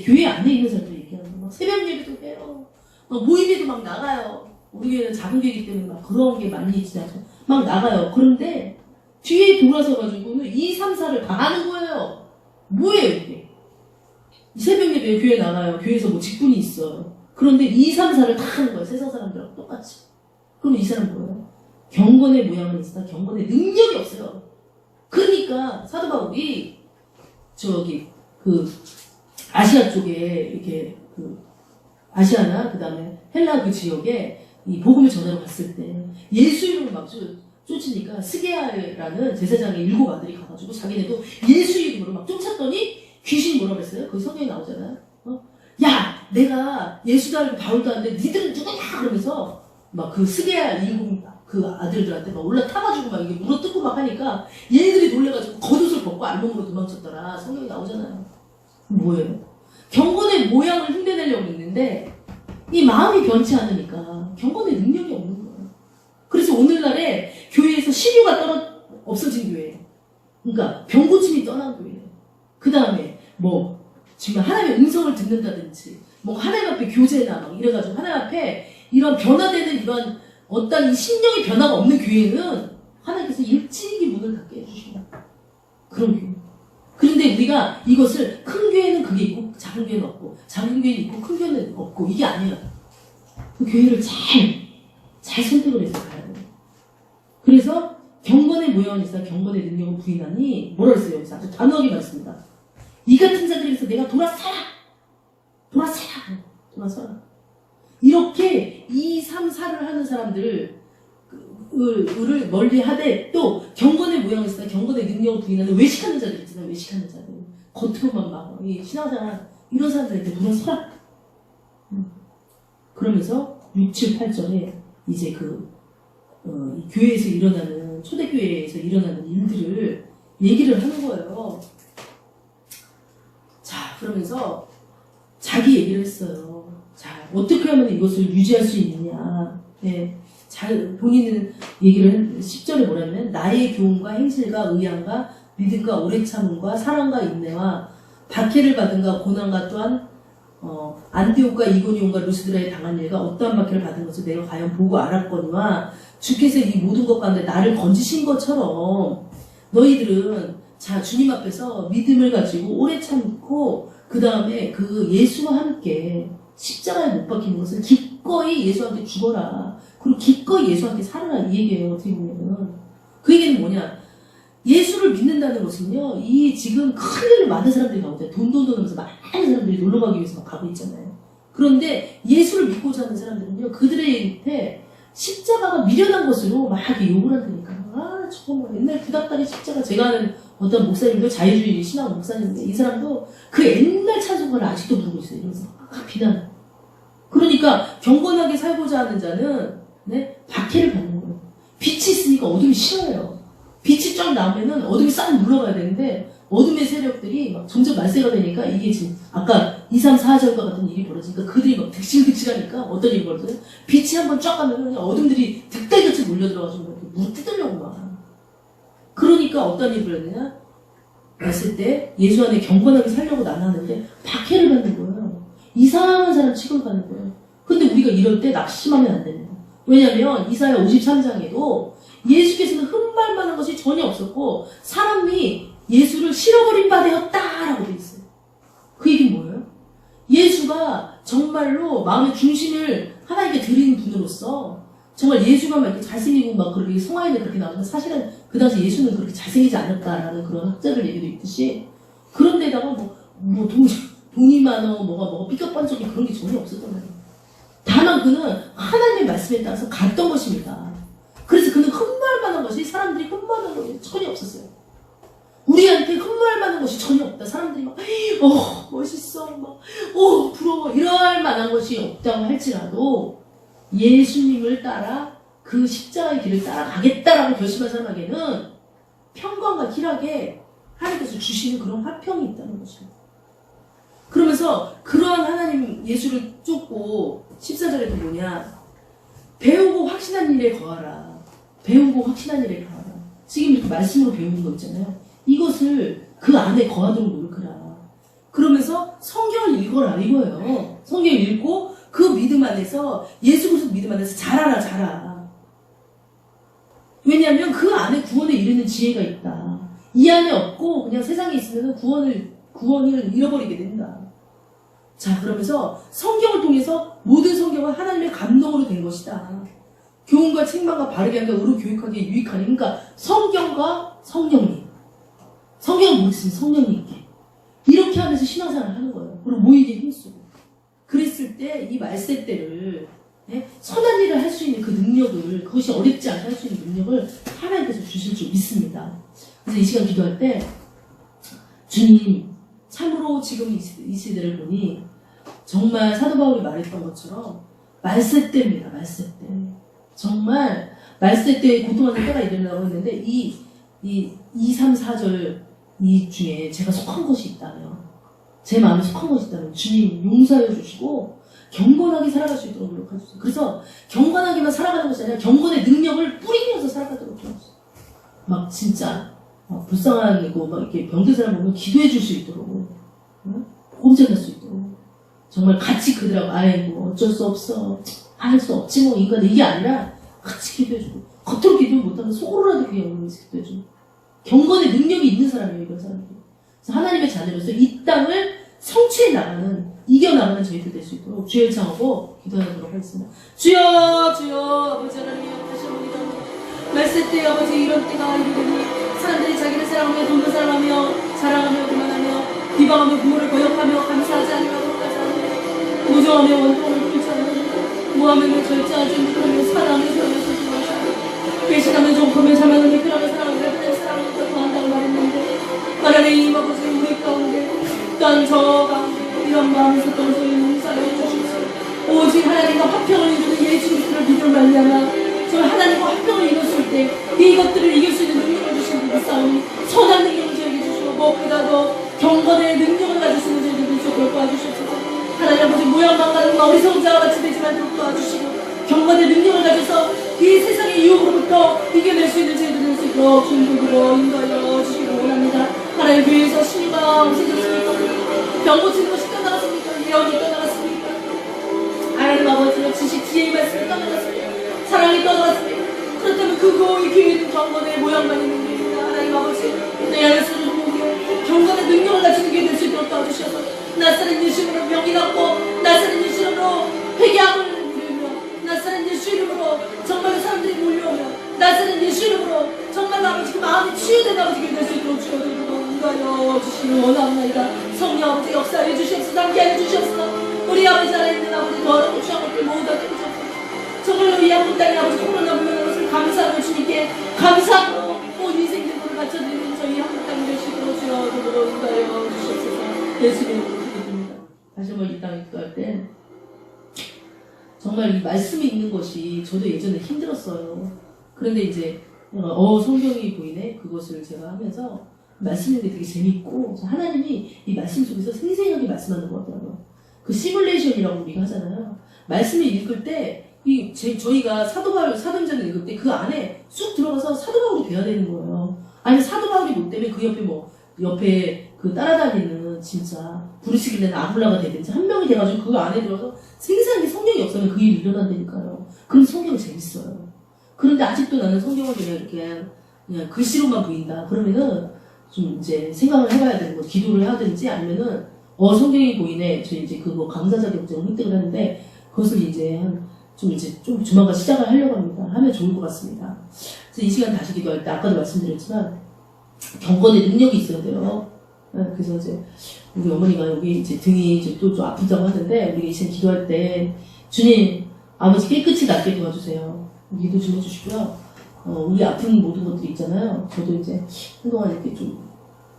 교회 안에 있는 사람들 얘기하는 거. 막 새벽 예배도 해요. 막 모임에도 막 나가요. 우리 교회는 작은 교회이기 때문에 막 그런 게 많이 있지 않죠. 막 나가요. 그런데 뒤에 돌아서가지고는 2, 3, 4를 다 하는 거예요. 뭐예요, 이게? 새벽 예배 교회 나가요. 교회에서 뭐 직분이 있어요. 그런데 2, 3, 4를 다 하는 거예요. 세상 사람들하고 똑같이. 그럼 이 사람 뭐예요? 경건의 모양은 있으나 경건의 능력이 없어요. 그러니까 사도 바울이 아시아 쪽에 이렇게 아시아나 그다음에 헬라 그 지역에 이 복음을 전하러 갔을 때 예수 이름을 막 쫓으니까 스게아라는 제사장의 7 아들이 가가지고 자기네도 예수 이름으로 막 쫓았더니 귀신이 뭐라 그랬어요? 거기 성경에 나오잖아요. 야, 내가 예수도 알고 바울도 아는데 니들은 누구냐? 그러면서 막 그 스게아 7 그 아들들한테 막 올라타가지고 막 이게 물어뜯고 막 하니까 얘네들이 놀래가지고 겉옷을 벗고 알몸으로 도망쳤더라. 성경에 나오잖아요. 뭐예요? 경건의 모양을 흉내내려고 했는데 이 마음이 변치 않으니까 경건의 능력이 없는 거예요. 그래서 오늘날에 교회에서 신유가 없어진 교회예요. 그러니까 병고침이 떠난 교회예요. 그 다음에 뭐 정말 하나님의 음성을 듣는다든지 뭐 하나님 앞에 교제나 막 이래가지고 하나님 앞에 이런 변화되는 이런 어떤 이 심령의 변화가 없는 교회는 하나님께서 일찍이 문을 닫게 해주신다. 그런 교회. 그런데 우리가 이것을 큰 교회는 그게 있고 작은 교회는 없고 작은 교회는 있고 큰 교회는 없고 이게 아니에요. 그 교회를 잘 선택을 해서 가야 돼요. 그래서 경건의 모양은 있어 경건의 능력은 부인하니 뭐라 했어요? 여기서 아주 단호하게 말했습니다. 이 같은 자들에게서 내가 돌아서라. 이렇게 2, 3, 4를 하는 사람들을 멀리 하되 또 경건의 모양을 쓰다 경건의 능력을 부인하는 외식하는 자들 있잖아요. 외식하는 자들. 겉으로만 막 신앙생활 이런 사람들한테 물어서라. 그러면서 6, 7, 8절에 이제 이 교회에서 일어나는 초대교회에서 일어나는 일들을 얘기를 하는 거예요. 자, 그러면서 자기 얘기를 했어요. 자, 어떻게 하면 이것을 유지할 수 있느냐. 네. 본인은 얘기를 10절에 뭐라면 나의 교훈과 행실과 의향과 믿음과 오래 참음과 사랑과 인내와 박해를 받은가 고난과 또한 안디옥과 이고니온과 루스드라에 당한 일과 어떠한 박해를 받은 것을 내가 과연 보고 알았거니와 주께서 이 모든 것 가운데 나를 건지신 것처럼 너희들은 자 주님 앞에서 믿음을 가지고 오래 참고 그 다음에 그 예수와 함께 십자가에 못 박히는 것을 기꺼이 예수와 함께 죽어라. 그리고 기꺼이 예수와 함께 살아라. 이 얘기예요. 어떻게 보면은. 그 얘기는 뭐냐. 예수를 믿는다는 것은요. 이 지금 큰일을 많은 사람들이 가고 있잖아요. 돈 하면서 많은 사람들이 놀러 가기 위해서 막 가고 있잖아요. 그런데 예수를 믿고 사는 사람들은요. 그들한테 십자가가 미련한 것으로 막 욕을 한다니까. 아, 저거 옛날 구닥다리 십자가 제가 아는 어떤 목사님도 자유주의 신앙 목사님인데 이 사람도 그 옛날 찬송가를 아직도 부르고 있어요. 이러면서 비난. 그러니까 경건하게 살고자 하는 자는 네? 박해를 받는 거예요. 빛이 있으니까 어둠이 싫어요. 빛이 쫙 나오면은 어둠이 싹 물러가야 되는데 어둠의 세력들이 막 점점 말세가 되니까 이게 지금 아까 2, 3, 4절과 같은 일이 벌어지니까 그들이 막 득실득실하니까 어떤 일이 벌어져요? 빛이 한번 쫙 가면 그냥 어둠들이 득달같이 몰려들어가지고 이렇게 물 뜯으려고 막. 그러니까 어떤 일이 벌어지냐? 봤을 때 예수 안에 경건하게 살려고 나가는데 박해를 받는 거예요. 이상한 사람 취급받는 거예요. 근데 우리가 이럴 때 낙심하면 안 됩니다. 왜냐면 이사야 53장에도 예수께서는 흠발만한 것이 전혀 없었고 사람이 예수를 실어버린 바 되었다라고 돼 있어요. 그 얘기는 뭐예요? 예수가 정말로 마음의 중심을 하나님께 드리는 분으로서 정말 예수가 막 이렇게 잘생기고 막 그렇게 성화에는 그렇게 나오지만 사실은 그 당시 예수는 그렇게 잘생기지 않았다라는 그런 학자들 얘기도 있듯이 그런데다가 돈이 많어 뭐가 삐걱번쩍이 그런 게 전혀 없었던 거예요. 다만 그는 하나님의 말씀에 따라서 갔던 것입니다. 그래서 그는 흠모할만한 것이 사람들이 흠모하는 것이 전혀 없었어요. 우리한테 흠모할만한 것이 전혀 없다. 사람들이 막 멋있어 부러워 이럴 만한 것이 없다고 할지라도 예수님을 따라 그 십자가의 길을 따라가겠다라고 결심한 사람에게는 평강과 희락에 하나님께서 주시는 그런 화평이 있다는 것입니다. 그러면서 그러한 하나님 예수를 쫓고 14절에도 뭐냐 배우고 확신한 일에 거하라. 배우고 확신한 일에 거하라. 지금 이렇게 말씀으로 배우는 거 있잖아요. 이것을 그 안에 거하도록 노력하라. 그러면서 성경을 읽어라 이거예요. 성경을 읽고 그 믿음 안에서 예수 그리스도 믿음 안에서 자라라. 왜냐하면 그 안에 구원에 이르는 지혜가 있다. 이 안에 없고 그냥 세상에 있으면 구원을 잃어버리게 된다. 자, 그러면서 성경을 통해서 모든 성경은 하나님의 감동으로 된 것이다. 교훈과 책망과 바르게 하는 의로 교육하기에 유익하니. 그러니까 성경과 성령님. 성경을 모르시면 성령님께. 이렇게 하면서 신앙생활을 하는 거예요. 그리고 모이게 힘쓰고. 그랬을 때 이 말세 때를 선한 일을 할 수 있는 그 능력을 그것이 어렵지 않게 할 수 있는 능력을 하나님께서 주실 줄 믿습니다. 그래서 이 시간 기도할 때 주님 참으로 지금 이 시대를 보니 정말 사도 바울이 말했던 것처럼 말세 때입니다. 말세 때. 정말 말세 때에 고통하는 때가 일어나고 있는데 이 3, 4절 이 중에 제가 속한 것이 있다면 제 마음에 속한 것이 있다면 주님 용서해 주시고 경건하게 살아갈 수 있도록 노력해 주세요. 그래서 경건하게만 살아가는 것이 아니라 경건의 능력을 뿌리면서 살아가도록 도와주세요. 막 진짜 불쌍하고 막 이렇게 병든 사람 보면 기도해 줄 수 있도록 공정할 수 있도록 정말 같이 그들하고 아이고 어쩔 수 없어 할 수 없지 뭐 인간 이게 아니라 같이 기도해주고 겉으로 기도 못하면 속으로라도 그냥 올리면서 기도해주고 경건의 능력이 있는 사람이에요. 이런 사람들이. 그래서 하나님의 자녀로서 이 땅을 성취해 나가는 이겨나가는 저희들 될 수 있도록 주여 청하고 기도하도록 하겠습니다. 주여 아버지 하나님 다시 한번 기도합니다. 말세 때 아버지 이런 때가 이르더니 사람들이 자기를 사랑하며 돈을 사랑하며 자랑하며 교만하며 비방하며 부모를 거역하며 감사하지 않으며 하지 않으며 모정하며 원통을 풀지 않으며 모함하며 절제하지 못하며 사랑을 변해서 주어서 배신하면 종품에 자만하며 그러며 사랑을 베푸는 사랑을 더 더한다고 말했는데 하나님 아버지 우리 가운데 또한 저 가운데 이런 마음이 있었던 소리 용서해 주십시오. 오직 하나님과 화평을 이루는 예수 그리스도를 믿을 말미암아 저 하나님과 화평을 이뤘을 때 이것들을 이길 수 있는 능력을 주신 그 싸움이 선한 능력을 저에게 주시고 무엇보다도 경건의 능력을 가질 수 있는 저에게 주시고 도와주시옵소서. 하나님 아버지 모양만가는 어리석은 자와 같이 되지 말도록 도와주시고 경건의 능력을 가져서 이 세상의 유혹으로부터 이겨낼 수 있는 저희들 될 수 있도록 중보기로 인도하여 주시기 원합니다. 하나님 교회에서 신이가 없어졌습니까? 병 고치는 것이 떠나갔습니까? 예언이 떠나갔습니까? 하나님 아버지의 지식 지혜의 말씀이 떠나갔습니까? 사랑이 떠나갔습니까? 그렇다면 그거의 교회는 경건의 모양만 있는 교회입니다. 하나님 아버지 내 안에서 경건의 능력을 가지는 교회 될 수 있도록 도와주셔서 나사렛 예수 이름으로 명이 갖고 나사렛 예수 이름으로 회개함을 누리며 나사렛 예수 이름으로 정말 사람들이 몰려오며 나사렛 예수 이름으로 정말 아버지 그 마음이 치유된 아버지 교회 될 수 있도록 주여드리고 인도하여 주시기 원합니다. 성령 아버지 역사해 주시옵소서. 함께하여 주시옵소서. 우리 아버지 안에 있는 아버지 더러운 추한 것들 모두 다 깨주옵소서. 정말로 이 한국 땅에 아버지 코로나 불면한 것을 감사하며 주님께 감사하고 온 인생 기도를 바쳐드리는 저희 한국 땅이 될 수 있도록 주여드리고 인도하여 주시옵소서. 예수님의 기도드립니다. 다시 한번 이 땅에 기도할 때 정말 이 말씀이 있는 것이 저도 예전에 힘들었어요. 그런데 이제 성경이 보이네 그것을 제가 하면서 말씀 읽는 게 되게 재밌고 하나님이 이 말씀 속에서 생생하게 말씀하는 것 같더라고요. 그 시뮬레이션이라고 우리가 하잖아요. 말씀을 읽을 때 저희가 사도행전을 읽을 때 그 안에 쑥 들어가서 사도 바울이 돼야 되는 거예요. 아니면 사도 바울이 못 되면 그 옆에 그 따라다니는 진짜 부르시길래는 아굴라가 되든지 한 명이 돼가지고 그 안에 들어서 생생하게 성경이 없으면 그 일이 일어난다니까요. 그럼 성경은 재밌어요. 그런데 아직도 나는 성경을 그냥 글씨로만 보인다. 그러면은 좀 이제 생각을 해봐야 되는 거, 기도를 하든지 아니면은 성경이 보이네. 저 이제 그거 강사 자격증을 획득을 하는데 그것을 이제 좀 조만간 시작을 하려고 합니다. 하면 좋을 것 같습니다. 그래서 이 시간 다시 기도할 때 아까도 말씀드렸지만 경건의 능력이 있어야 돼요. 그래서 이제 우리 어머니가 여기 이제 등이 이제 또 좀 아프다고 하는데 우리가 이제 기도할 때 주님 아버지 깨끗이 낫게 도와주세요. 기도 좀 해주시고요. 우리 아픈 모든 것들이 있잖아요. 저도 이제 한동안 이렇게 좀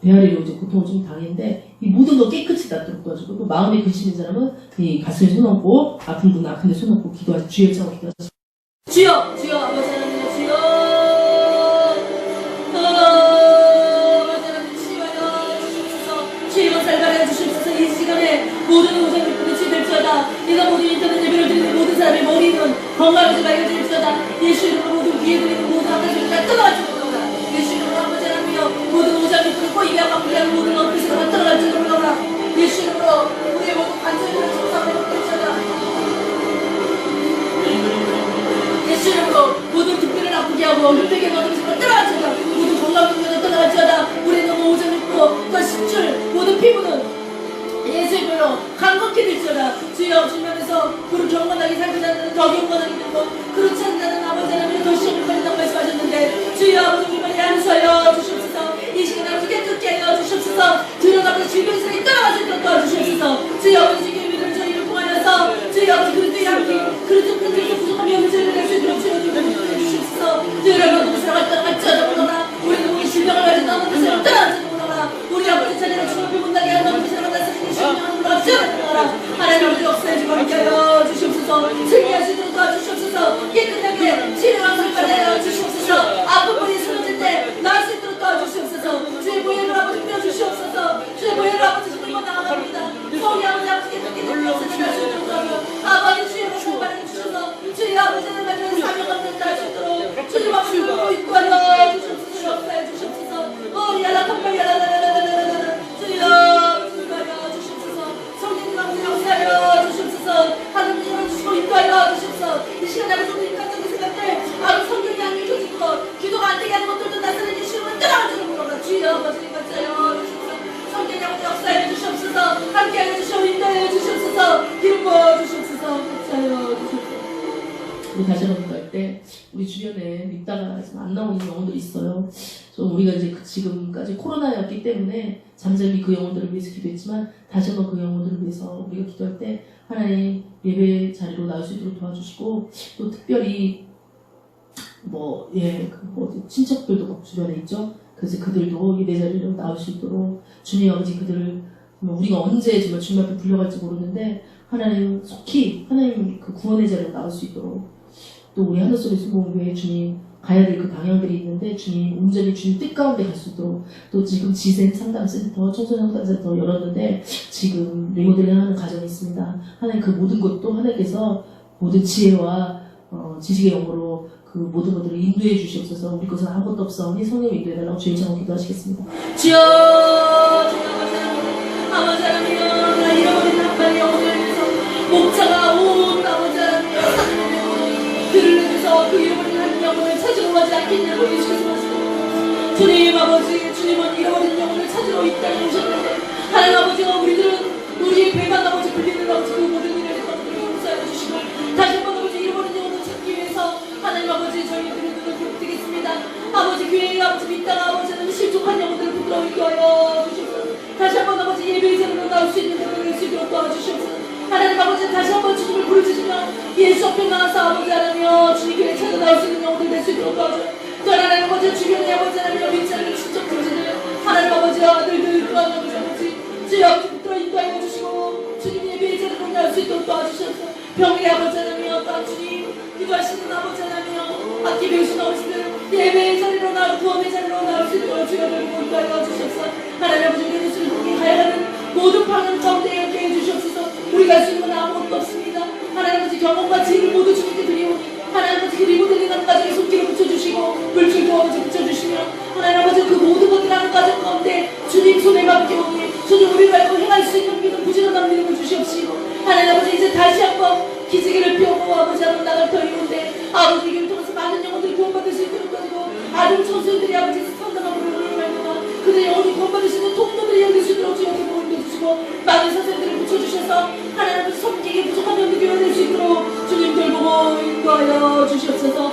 배앓이로 이제 고통을 좀 당했는데 이 모든 거 깨끗이 낫도록 도와주고 또 마음에 근심 있는 사람은 이 가슴에 손 얹고 아픈 분은 아픈데 손 얹고 기도하시 주의 차고 기도하시 주여 주여 아버지 하나님 주여 아버지 하나님 치유하여 주시옵소서. 주여 살가려 주시옵소서. 이 시간에 모든 오장을 부딪히 될지어다. 내가 모든 인터넷 예배를 드리는 모든 사람의 머리는 건강하지 말게 될지어다. 예수 이름으로 모든 귀에 들리는 모든 악한 다 떠나가지고 예수 이름으로 아버지 하나님이여 모든 오장을 뚫고 입에 아프게 모든 엉피스가 다 떠나갈지도 몰라라. 예수 이름으로 우리의 모든 관절을 청소하며 될지어다. 예수 이름으로 모든 특별을 아프게 하고 흑백의 모든 것을 떠나갈지어다. 모든 건강 문제도 떠나갈지어다. 우리의 너무 오장 있고 또 십줄 모든 피부는 예수 이름으로 강건케 될지어다. 주여 주님께서 그를 경건하게 살고자는 더 경건하게 되고 그렇지 않는 아버지 하나님의 더 시험을 받는다고 말씀하셨는데 주여 아버지 우리만이 안서여 주시옵소서. 이 시간에 아버지 깨끗게 하여 주시옵소서. 주여 질병사에 떠나갈 수 있도록 도와주시옵소서. 주여 아버지 주님의 믿음을 저희를 통하여서 주여 아버지 그릇의 양기 그릇의 편들에서 부족한 염증을 낼 수 있도록 주여 주시옵소서. 주여 여러분 사랑을 떠나갈지어다 몰라라. 우리는 우리 질병을 가진 아버지 사랑을 떠나갈지어다 몰라라. 우리 아버지 자녀를 주님을 못나게 하는 아버지 사랑을 나서는 신령을 몰라지어다 몰라라. 하나님 아버지 역사에 좀 함께 하여 주시옵소서. 승리하시도록 도와주시옵소서. 깨끗하게 치료와 살가하여 주시옵소서. 아픈 분이 쓰러질 때 나을 수 있도록 도와주시옵소서. 주의 보혈을 아버지 펴주시옵소서. 주의 보혈을 아버지 주님과 나아갑니다. 성이 아버지 깨끗게 되옵소서. 날 수 있도록 도와주시옵소서. 아버지 주의 말씀 말해주셔서 주의 아버지는 말씀을 사명하는 날 수 있도록 주님 아버지 울고 있고 하여 주시옵소서. 역사해 주시옵소서. 야락한 말 야라라라라라라라 주여 주님하여 주시옵소서. 성령님 아버지 역사하여 주시옵소서. 하나님 열어주시고 인도하여 주시옵소서. 이 시간에 아버지 우리 인간적인 생각들 아버지 성경이 안 읽혀진 것 기도가 안 되게 하는 것들도 나서는 예수님을 떠나가지는 물어라. 주여 아버지 역사하여 주시옵소서. 성경이 아버지 역사해 주시옵소서. 함께하여 주시옵소서. 인도하여 주시옵소서. 기름 부어 주시옵소서. 역사하여 주시옵소서. 우리 다시 한번 갈 때 우리 주변에 믿다가 안 나오는 영혼들이 있어요. 우리가 이제 지금까지 코로나였기 때문에 잠잠히 그 영혼들을 위해서 기도했지만 다시 한번 그 영혼들을 위해서 우리가 기도할 때 하나님 예배 자리로 나올 수 있도록 도와주시고 또 특별히 친척들도 막 주변에 있죠. 그래서 그들도 예배 자리로 나올 수 있도록 주님 아버지 그들을 우리가 언제 정말 주님 앞에 불려갈지 모르는데 하나님 속히 하나님 그 구원의 자리로 나올 수 있도록 또 우리 하늘소리 수목교회 주님 가야 될 그 방향들이 있는데 주님 온전히 주님 뜻 가운데 갈 수 있도록 또 지금 지생 상담센터 청소년 상담센터 열었는데 지금 리모델링하는 과정이 있습니다. 하나님 그 모든 것도 하나님께서 모든 지혜와 지식의 영으로 그 모든 것들을 인도해 주시옵소서. 우리 것은 아무것도 없사오니 성령의 인도해달라고 주의 이름으로 기도하시겠습니다. 주여 아버지 하나님 나 잃어버린 한 마리 영혼을 위해서 목자가 온 아버지 하나님 그를 위해서 그 잃어버린 한 영혼을 찾으러 가지 않겠냐고 예수께서 주님 아버지 주님은 잃어버린 영혼을 찾으러 이 땅에 오셨는데 하나님 아버지가 우리의 배만 아버지 불리는 아버지 그 모든 일을 용서해 주시고 다시 한번 아버지 잃어버린 영혼을 찾기 위해서 하나님 아버지 저희들의 눈을 부탁드리겠습니다. 아버지 교회의 아버지 믿다가 아버지는 실족한 영혼들을 부끄러우게 하여 주시옵소서. 다시 한번 아버지 예배의 자리로 나올 수 있는 것을 낼수 있도록 도와주시옵소서. 하나님 아버지 다시 한번 주님을 부르짖으며 예수 앞에 나가서 아버지 하나며 주님 교회 찾아 나올 수 있는 영혼들 낼 수 있도록 도와주시옵소서. 또 하나님 아버지 주변에 아버지 하나며 믿지 않는 친척 형제들 하나님 아버지 아들들 또 하나님 아버지 주여 앞으로 인도하여 주시고 주님 예배의 자리로 나올 수 있도록 도와주시옵소서. 병의 아버지 하나며 또 주님 기도하시는 아버지 하나며 악기 배우신 어르신들 예배의 자리로 나올 구원의 자리로 나올 수 있도록 주여를 인도하여 주시옵소서. 하나님 아버지 우리 예수를 통해 가야 하는 모든 방향 가운데 함께 해주시옵소서. 우리가 할 수 있는 건 아무것도 없습니다. 하나님 아버지 경험과 지혜를 모두 주님께 드리오니 하나님 아버지 그 리모델링하는 과정에 손길을 붙여주시고 물줄도 아버지 붙여주시며 하나님 아버지 그 모든 것들 하는 과정 가운데 주님 손에 맡겨오니 주님 우리를 알고 행할 수 있는 믿음 부지런한 믿음을 주시옵시고 하나님 아버지 이제 다시 한번 기지개를 펴고 아버지 하나님 나갈 터이는데 아버지 이를 통해서 많은 영혼들이 구원받을 수 있도록 가지고 아동 청소년들이 아버지 상담하고 우리를 말미암아 그들의 영혼이 구원받을 수 있는 통로들이 열릴 수 있도록 주여 기도를 주시고 많은 선생님들을 붙여주셔서 하나님 아버지 섬기기 부족한 영들이 열릴 수 있도록 주님들 보고 인도하여 주시옵소서.